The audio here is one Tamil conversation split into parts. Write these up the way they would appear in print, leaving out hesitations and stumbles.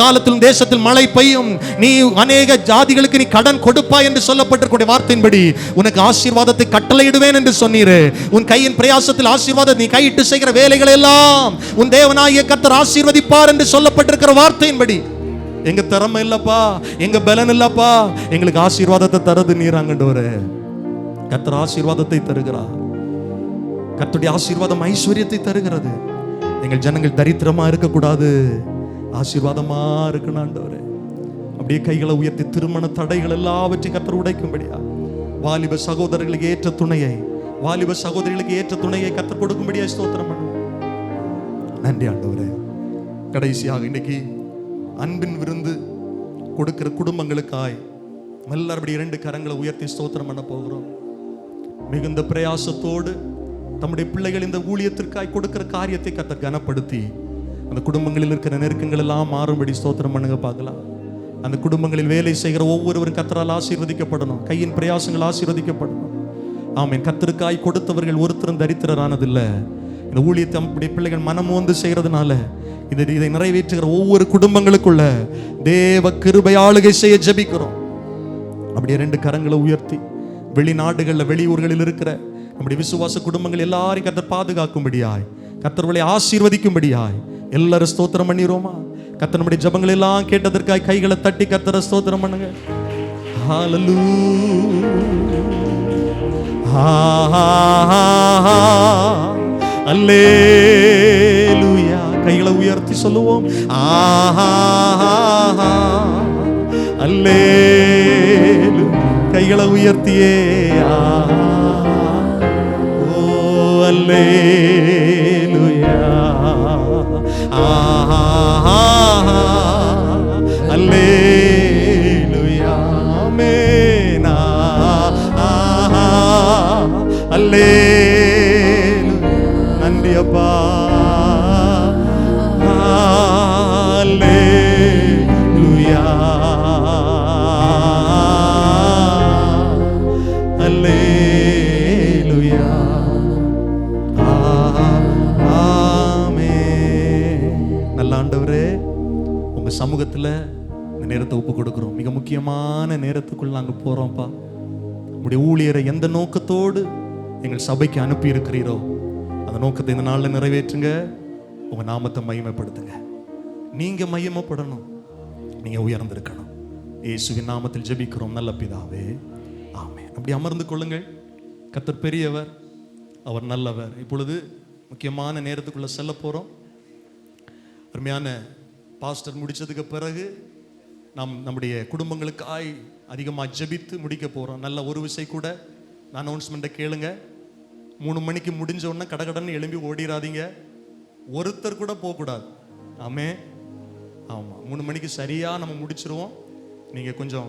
காலத்தில் தேசத்தில் மழை பெய்யும், நீ அநேக ஜாதிகளுக்கு நீ கடன் கொடுப்பாய் என்று சொல்லப்பட்டிருக்கிற வார்த்தையின்படி உனக்கு ஆசீர்வாதத்தை கட்டளையிடுவேன் என்று சொன்னீரே. உன் கையின் பிரயாசத்தில் ஆசீர்வாதம், நீ கையிட்டு செய்கிற வேலைகள் எல்லாம் உன் தேவனாகிய கர்த்தர் ஆசீர்வதிப்பார் என்று சொல்லப்பட்டிருக்கிற வார்த்தையின்படி எங்க திறமை இல்லப்பா, எங்க பலன் இல்லப்பா, எங்களுக்கு ஆசீர்வாதத்தை தரது நீராங்கண்டவரே. கர்த்தர் ஆசீர்வாதத்தை தருகிறார். கர்த்தருடைய ஆசீர்வாதம் ஐஸ்வர்யத்தை தருகிறது. எங்கள் ஜனங்கள் தரித்திரமா இருக்கக்கூடாது, ஆசீர்வாதமா இருக்கணும் ஆண்டவரே. அப்படியே கைகளை உயர்த்தி திருமண தடைகள் எல்லாவற்றையும் கர்த்தர் உடைக்கும்படியா, வாலிப சகோதரர்களுக்கு ஏற்ற துணையை, வாலிப சகோதரிகளுக்கு ஏற்ற துணையை கர்த்தர் கொடுக்கும்படியா ஸ்தோத்திரம் பண்ணும். நன்றி ஆண்டவரே. கடைசியாக இன்னைக்கு அன்பின் விருந்து கொடுக்கிற குடும்பங்களுக்காய் எல்லாரும் இரண்டு கரங்களை உயர்த்தி ஸ்தோத்திரம் பண்ண போகிறோம். மிகுந்த பிரயாசத்தோடு தம்முடைய பிள்ளைகள் இந்த ஊழியத்திற்காய் கொடுக்கிற காரியத்தை கர்த்தர் கனப்படுத்தி அந்த குடும்பங்களில் இருக்கிற நெருக்கங்கள் எல்லாம் மாறும்படி ஸ்தோத்திரம் பண்ணுங்க பார்க்கலாம். அந்த குடும்பங்களில் வேலை செய்கிற ஒவ்வொருவரும் கர்த்தரால் ஆசீர்வதிக்கப்படணும், கையின் பிரயாசங்கள் ஆசீர்வதிக்கப்படணும். ஆமென். கர்த்தருக்காய் கொடுத்தவர்கள் ஒருத்தரும் தரித்திரரானதில்லை. இந்த ஊழியத்தை நம்முடைய பிள்ளைகள் மனமோந்து செய்யறதுனால இதை நிறைவேற்றுகிற ஒவ்வொரு குடும்பங்களுக்குள்ள தேவ கிருபை ஆளுகை செய்ய ஜெபிக்கிறோம். அப்படியே ரெண்டு கரங்களை உயர்த்தி வெளிநாடுகளில் வெளியூர்களில் இருக்கிற நம்முடைய விசுவாச குடும்பங்கள் எல்லாரையும் கர்த்தர் பாதுகாக்கும்படியாய், கர்த்தர்களை ஆசீர்வதிக்கும்படியாய் எல்லாரும் ஸ்தோத்திரம் பண்ணிரோமா? கர்த்தர் நம்முடைய ஜெபங்கள் எல்லாம் கேட்டதற்காய் கைகளை தட்டி கர்த்தரை ஸ்தோத்திரம் பண்ணுங்க. அல்லேலூயா. கைகளை உயர்த்தி சொல்லுவோம். அல்லேலூயா. கைகளை உயர்த்தியே அல்லேலூயா. அல்லேலூயா. ஆமென். அல்லேலூயா. நன்றி அப்பா. அல்லேலூயா. அல்லேலூயா. நல்ல ஆண்டவரே, உங்க சமூகத்துல இந்த நேரத்தை ஒப்பு கொடுக்கிறோம். மிக முக்கியமான நேரத்துக்குள்ள நாங்க போறோம்ப்பா. உங்களுடைய ஊழியரை எந்த நோக்கத்தோடு எங்கள் சபைக்கு அனுப்பி இருக்கிறீரோ அந்த நோக்கத்தை இந்த நாளில் நிறைவேற்றுங்க. உங்க நாமத்தை மகிமைப்படுத்துங்க. நீங்க மகிமைப்படணும், நீங்க உயர்ந்திருக்கணும். இயேசுவின் நாமத்தில் ஜெபிக்கிறோம் நல்ல பிதாவே, ஆமென். அப்படி அமர்ந்து கொள்ளுங்கள். கர்த்தர் பெரியவர், அவர் நல்லவர். இப்பொழுது முக்கியமான நேரத்துக்குள்ள செல்ல போறோம். அருமையான பாஸ்டர் முடிச்சதுக்கு பிறகு நாம் நம்முடைய குடும்பங்களுக்காய் அதிகமாக ஜெபித்து முடிக்க போகிறோம். நல்ல ஒரு விசை கூட அனௌன்ஸ்மெண்ட்டை கேளுங்க. 3 மணிக்கு முடிஞ்ச உடனே கடகடன்னு எழும்பி ஓடிடாதீங்க. ஒருத்தர் கூட போகக்கூடாது. ஆமாம், 3 மணிக்கு சரியாக நம்ம முடிச்சிருவோம். நீங்கள் கொஞ்சம்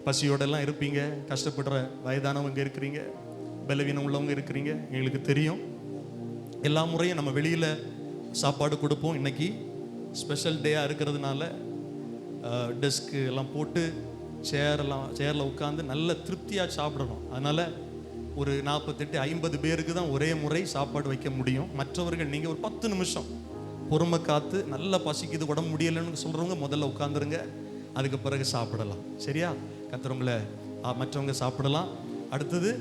பசியோடெல்லாம் இருப்பீங்க, கஷ்டப்படுற வயதானவங்க இருக்கிறீங்க, பலவீனம் உள்ளவங்க இருக்கிறீங்க, எங்களுக்கு தெரியும். எல்லா முறையும் நம்ம வெளியில் சாப்பாடு கொடுப்போம். இன்னைக்கு ஸ்பெஷல் டேயாக இருக்கிறதுனால டெஸ்க்கு எல்லாம் போட்டு சேரில் உட்காந்து நல்ல திருப்தியாக சாப்பிடணும். அதனால் ஒரு 48-50 பேருக்கு தான் ஒரே முறை சாப்பாடு வைக்க முடியும். மற்றவர்கள் நீங்கள் ஒரு 10 நிமிஷம் பொறுமை காத்து நல்ல பசிக்குது உடம்பு முடியலைன்னு சொல்கிறவங்க முதல்ல உட்காந்துருங்க, அதுக்கு பிறகு சாப்பிடலாம். சரியா? கத்துறவங்கள மற்றவங்க சாப்பிடலாம். அடுத்தது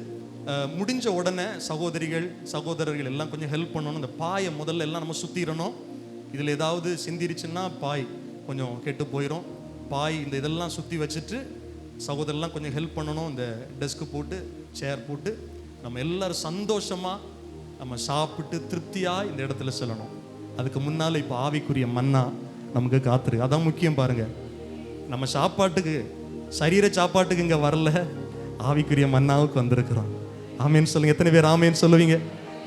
முடிஞ்ச உடனே சகோதரர்கள் எல்லாம் கொஞ்சம் ஹெல்ப் பண்ணணும். இந்த பாயை முதல்ல எல்லாம் நம்ம சுற்றிடணும். இதில் ஏதாவது சிந்திருச்சுன்னா பாய் கொஞ்சம் கெட்டு போயிடும். பாய் இந்த இதெல்லாம் சுற்றி வச்சுட்டு சகோதரெல்லாம் கொஞ்சம் ஹெல்ப் பண்ணணும். இந்த டெஸ்க்கு போட்டு சேர் போட்டு நம்ம எல்லாரும் சந்தோஷமாக நம்ம சாப்பிட்டு திருப்தியாக இந்த இடத்துல செல்லணும். அதுக்கு முன்னால் இப்போ ஆவிக்குரிய மன்னா நமக்கு காத்திருக்கு. அதான் முக்கியம். பாருங்கள், நம்ம சாப்பாட்டுக்கு சரீர சாப்பாட்டுக்கு இங்கே வரல, ஆவிக்குரிய மன்னாவுக்கு வந்திருக்கிறோம். ஆமேன்னு சொல்லுங்க. எத்தனை பேர் ஆமேன்னு சொல்லுவீங்க?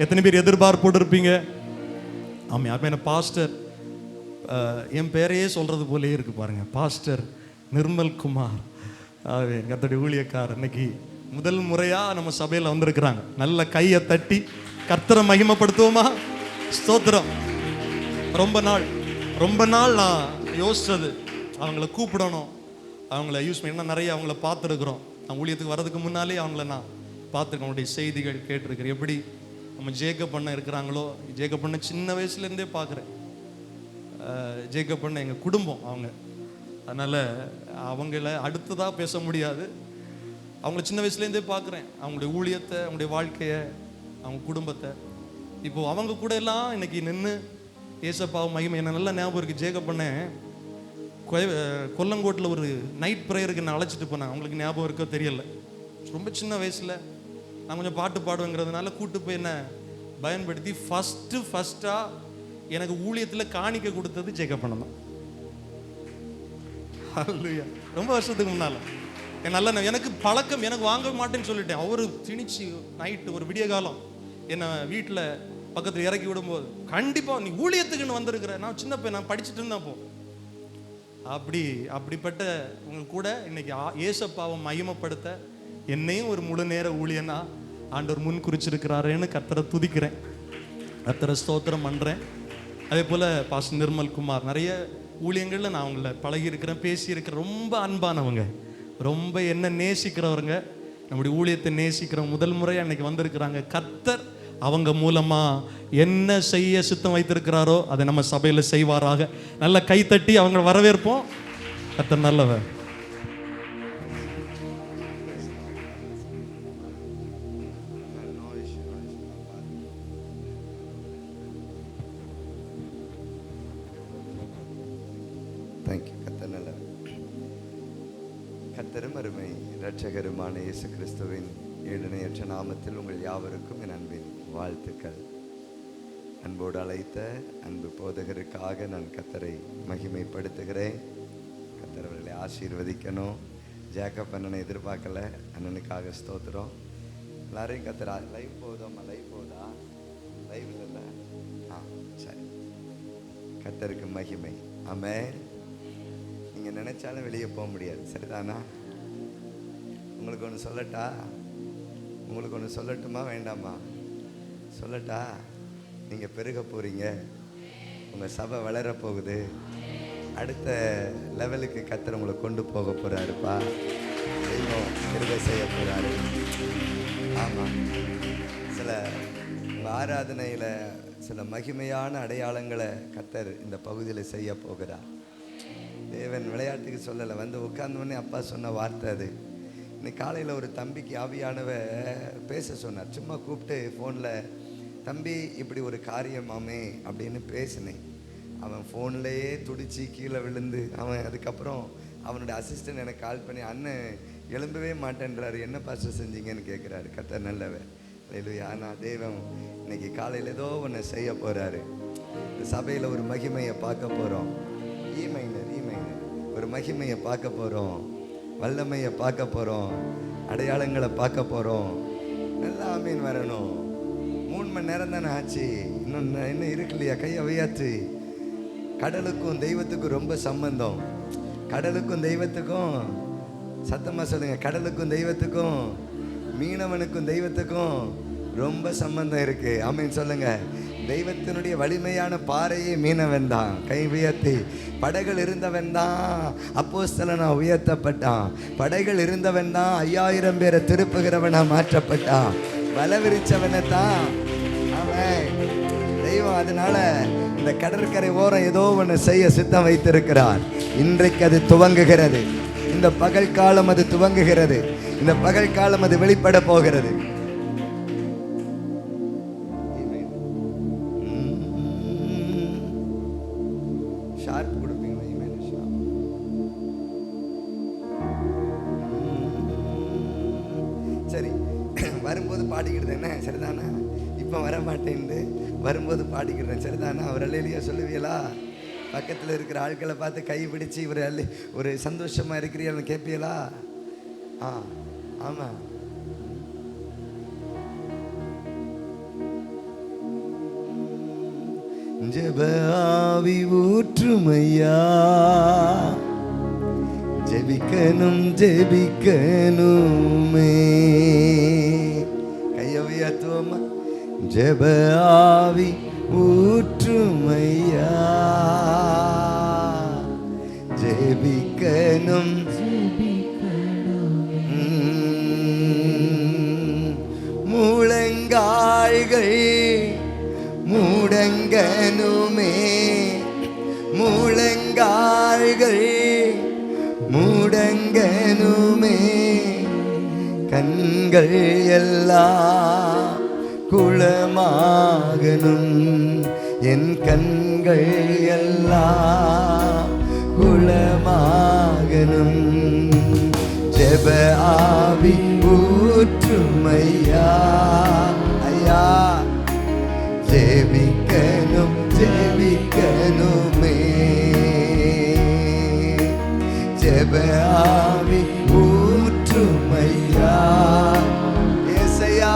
எத்தனை பேர் எதிர்பார்ப்போடு இருப்பீங்க? ஆமே. ஆமே. பாஸ்டர் என் பேரையே சொல்றது போலே இருக்கு பாருங்க, பாஸ்டர் நிர்மல் குமார். ஆவே கர்த்தருடைய ஊழியக்காரர் இன்னைக்கு முதல் முறையா நம்ம சபையில வந்திருக்கிறாங்க. நல்ல கையை தட்டி கர்த்தரை மகிமைப்படுத்துவோமா? ஸ்தோத்திரம். ரொம்ப நாள் நான் யோசிச்சது, அவங்கள கூப்பிடணும், அவங்கள யூஸ் பண்ணி நிறைய அவங்கள பார்த்துருக்குறோம். நான் ஊழியத்துக்கு வர்றதுக்கு முன்னாலே அவங்கள நான் பார்த்துருக்கேன். அவங்களுடைய செய்திகள் கேட்டிருக்கிறேன். எப்படி நம்ம ஜேக்கப் பண்ண இருக்கிறாங்களோ, ஜேக்கப் பண்ண சின்ன வயசுலேருந்தே பார்க்குறேன். ஜேக்கப் பண்ண எங்கள் குடும்பம், அவங்க அதனால் அவங்கள அடுத்ததாக பேச முடியாது. அவங்கள சின்ன வயசுலேருந்தே பார்க்குறேன், அவங்களுடைய ஊழியத்தை, அவங்களுடைய வாழ்க்கையை, அவங்க குடும்பத்தை. இப்போது அவங்க கூட எல்லாம் இன்னைக்கு நின்று ஏசப்பாவும் மகிமை. என்ன நல்லா ஞாபகம் இருக்குது, ஜேக்கப் பண்ணேன் கொல்லங்கோட்டில் ஒரு நைட் ப்ரேயருக்கு நான் அழைச்சிட்டு போனேன். அவங்களுக்கு ஞாபகம் இருக்கோ தெரியல, ரொம்ப சின்ன வயசில். நான் கொஞ்சம் பாட்டு பாடுவேங்கிறதுனால கூட்டு போய் என்ன பயன்படுத்தி ஃபஸ்ட்டாக எனக்கு ஊழியத்தில் காணிக்க கொடுத்தது ஜேக்கப் பண்ண தான். ரொம்ப வருஷத்துக்கு முன்னால் நல்ல எனக்கு பழக்கம், எனக்கு வாங்க மாட்டேன்னு சொல்லிட்டேன். அவரு திணிச்சு நைட்டு ஒரு விடிய காலம் என்னை வீட்டில் பக்கத்தில் இறக்கி விடும்போது, கண்டிப்பாக நீ ஊழியத்துக்குன்னு வந்திருக்கிற. நான் சின்ன பையன், நான் படிச்சுட்டு இருந்தேன். அப்படிப்பட்ட உங்க கூட இன்னைக்கு ஏசப்பாவை மகிமைப்படுத்த என்னையும் ஒரு முழு நேர ஊழியனா ஆண்டவர் முன் குறிச்சிருக்கிறாருன்னு கர்த்தரை துதிக்கிறேன், கர்த்தரை ஸ்தோத்திரம் பண்ணுறேன். அதே போல் பாஸ்டர் நிர்மல் குமார் நிறைய ஊழியங்களில் நான் அவங்கள பழகியிருக்கிறேன், பேசியிருக்கிறேன். ரொம்ப அன்பானவங்க, ரொம்ப என்ன நேசிக்கிறவங்க, நம்முடைய ஊழியத்தை நேசிக்கிற முதல் முறையாக அன்னைக்கு வந்திருக்கிறாங்க. கர்த்தர் அவங்க மூலமா என்ன செய்ய சித்தம் வைத்திருக்கிறாரோ அதை நம்ம சபையில செய்வாராக. நல்ல கைத்தட்டி அவங்க வரவேற்போம். கர்த்தர் நல்லவர். கர்த்தரும் அருமை இரட்சகருமான இயேசு கிறிஸ்துவின் ஏழுணையற்ற நாமத்தில் உங்கள் யாவருக்கும் என் அன்பின் வாழ்த்துக்கள். அன்போடு அழைத்த அன்பு போதகருக்காக நான் கர்த்தரை மகிமைப்படுத்துகிறேன். கர்த்தர் அவர்களை ஆசீர்வதிக்கணும். ஜேக்கப் அண்ணனை எதிர்பார்க்கல, அண்ணனுக்காக ஸ்தோத்திரம். எல்லாரையும் கர்த்தர் லைவ் போதும், லைவ் போதா, லைவ் இல்லைல்ல? சரி, கர்த்தருக்கு மகிமை. ஆமென். நீங்கள் நினைச்சாலும் வெளியே போக முடியாது, சரிதானா? உங்களுக்கு ஒன்று சொல்லட்டா? உங்களுக்கு ஒன்று சொல்லட்டுமா வேண்டாமா? சொல்லட்டா? நீங்கள் பெருக போகிறீங்க, உங்கள் சபை வளர போகுது, அடுத்த லெவலுக்கு கர்த்தர் உங்களை கொண்டு போக போகிறாருப்பா. தெய்வம் கிருபை செய்ய போகிறாரு. ஆமாம், சில ஆராதனையில் சில மகிமையான அடையாளங்களை கர்த்தர் இந்த பகுதியில் செய்ய போகிறார். தேவன் விளையாட்டுக்கு சொல்லலை, வந்து உட்கார்ந்தோடனே அப்பா சொன்ன வார்த்தை அது. இன்னைக்கு காலையில் ஒரு தம்பிக்கு ஆவியானவ பேச சொன்னார். சும்மா கூப்பிட்டு ஃபோனில், தம்பி இப்படி ஒரு காரியமாமே அப்படின்னு பேசினேன். அவன் ஃபோன்லேயே துடிச்சு கீழே விழுந்து, அவன் அதுக்கப்புறம் அவனுடைய அசிஸ்டன்ட் எனக்கு கால் பண்ணி, அண்ணன் எழும்பவே மாட்டேன்றாரு, என்ன பாஸ்டர் செஞ்சீங்கன்னு கேட்குறாரு. கர்த்தர் நல்லவன். இல்லையா? ஆனால் தெய்வம் இன்னைக்கு காலையில் ஏதோ ஒன்று செய்ய போகிறாரு. இந்த சபையில் ஒரு மகிமையை பார்க்க போகிறோம். ஒரு மகிமையை பார்க்க போகிறோம், வல்லமையை பார்க்க போகிறோம், அடையாளங்களை பார்க்க போகிறோம். நல்லா ஆமீன் வரணும். 3 மணி நேரம் தானே ஆச்சு, இன்னும் இருக்கு இல்லையா? கையை உயர்த்து. கடலுக்கும் தெய்வத்துக்கும் ரொம்ப சம்பந்தம். கடலுக்கும் தெய்வத்துக்கும், சத்தமாக சொல்லுங்க, கடலுக்கும் தெய்வத்துக்கும், மீனவனுக்கும் தெய்வத்துக்கும் ரொம்ப சம்பந்தம் இருக்கு. ஆமீன் சொல்லுங்க. தெய்வத்தினுடைய வலிமையான பாறையே மீனவன் தான். கை உயர்த்தி. படைகள் இருந்தவன் தான் அப்போஸ்தலனா உயர்த்தப்பட்டான். படைகள் இருந்தவன் தான் 5000 பேரை திருப்புகிறவனா மாற்றப்பட்டான். வலவிரிச்சவனை தான் அவன் தெய்வம். அதனால இந்த கடற்கரை ஓரம் ஏதோ ஒன்று செய்ய சித்தம் வைத்திருக்கிறார். இன்றைக்கு அது துவங்குகிறது. இந்த பகல் காலம் அது துவங்குகிறது. இந்த பகல் காலம் அது வெளிப்பட போகிறது. சரி, வரும்போது பாடிக்கிடுது என்ன, சரிதானா? இப்போ வர மாட்டேன்னு வரும்போது பாடிக்கிறேன், சரிதானா? அவர் அல்லேலூயா சொல்லுவீங்களா? பக்கத்தில் இருக்கிற ஆட்களை பார்த்து கை பிடிச்சி இவர் ஒரு சந்தோஷமாக இருக்கிறீங்கன்னு கேட்பீங்களா? ஆமாம். ஜெப ஆவி ஊற்றுமையா, ஜெபிக்கணும் ஜெபிக்கணுமே. கையை உயர்த்துவோமா? ஜெப ஆவி ஊற்றுமையா, ஜெபிக்கணும் முழங்கால்கள் முடங்கனுமே, முழங்கால்கள் முடங்கனுமே கண்கள் எல்லாம் குளமாகணும் என் கண்கள் எல்லாம் குளமாகணும் ஜெப ஆவி ஊற்றுமையா ஐயா ஜெபிக்கணும் ஜெபிக்கணுமே ஜெப ஆவி ஊற்றுமையா ஏசையா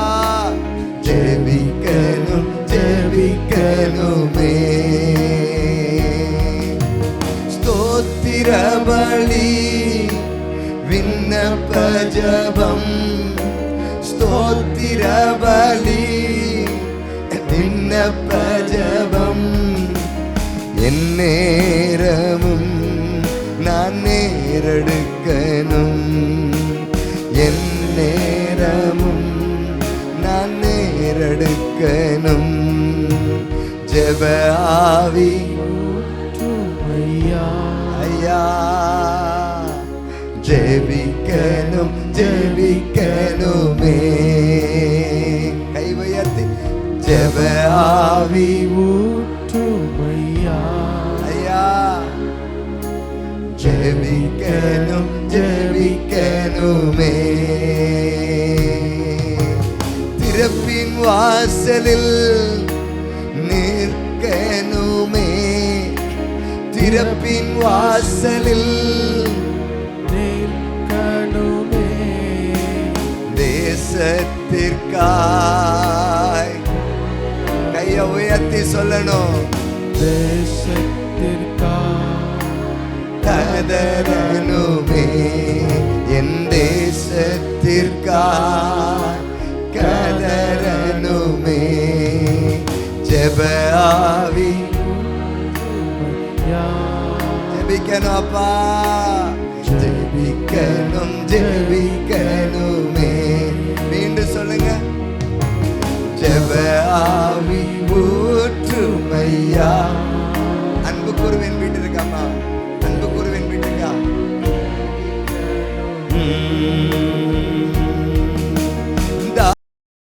ஜெபிக்கணும் ஜெபிக்கணுமே ஸ்தோத்திர பலி விண்ணப்ப ஜெபம் ஸ்தோத்திர பலி விண்ணப்ப ஜெபம் என் நேரமும் நான் நேரெடுக்கணும் என் நேரமும் நான் நேரெடுக்கணும் ஜெப ஆவி ஐயா ஜெபிக்கணும் ஜெபிக்கணுமே கை உயர்த்தி ஜெப ஆவி ஊற்றுமையா ஐயா ஜெபிக்கணும் ஜெபிக்கணுமே திறப்பின் வாசலில் நிற்கணுமே திறப்பின் வாசலில் நிற்கணுமே தேசத்திற்காய் கையை உயர்த்தி சொல்லணும் தேசத்திற்காய் கதறனுமே என் தேசத்திற்காய் கதறனுமே ஜெப ஆவி ஜெபிக்கணும் அப்பா ஜெபிக்கணும்